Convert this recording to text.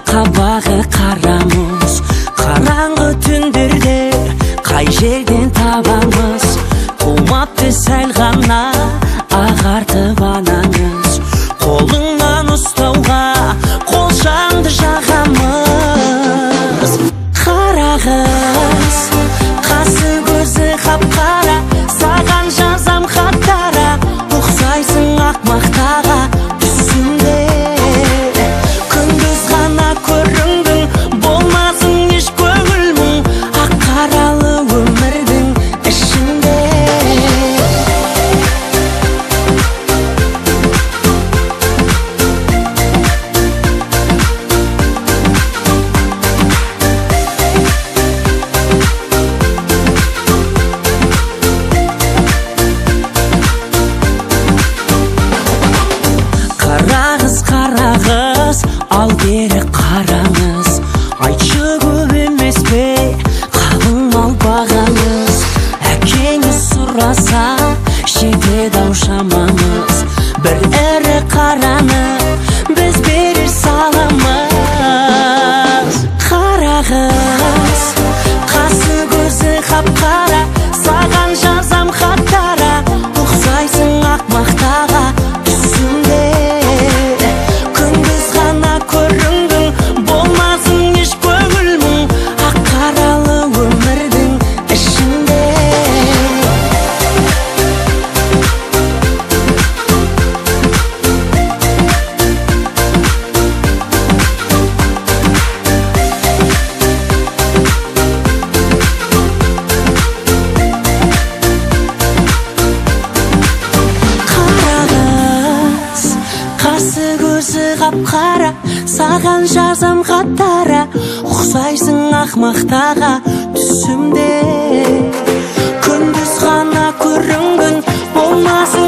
қабағы қарамыз, қараңғы түндерде қай жерден табамыз? Тумапты сәл ғана ағартып анаңыз, қолыңнан ұстауға қолшаңды жағамыз. Қарағыз, қасы көзі қап-қара, саған жазам хаттара, ұқсайсың ақмақтаға түсімде. Күндіз ғана көріндің, болмасың еш көңіл мұң, ақ қаралы өмірдің ішінде. Қарағыз, ал бері қараңыз, айтшы көп емес пе қалың мал бағаңыз? Әкеңіз сұраса жетеді-ау шамамыз, бір ірі қараны біз бере саламыз. Қарағыз, қасы көзі қап-қара, саған жазам хаттара, ұқсайсың ақмақтаға түсімде. Қап-қара, саған жазам хаттара, ұқсайсың ақмақтаға түсімде. Күндіз ғана көріндің, болмасың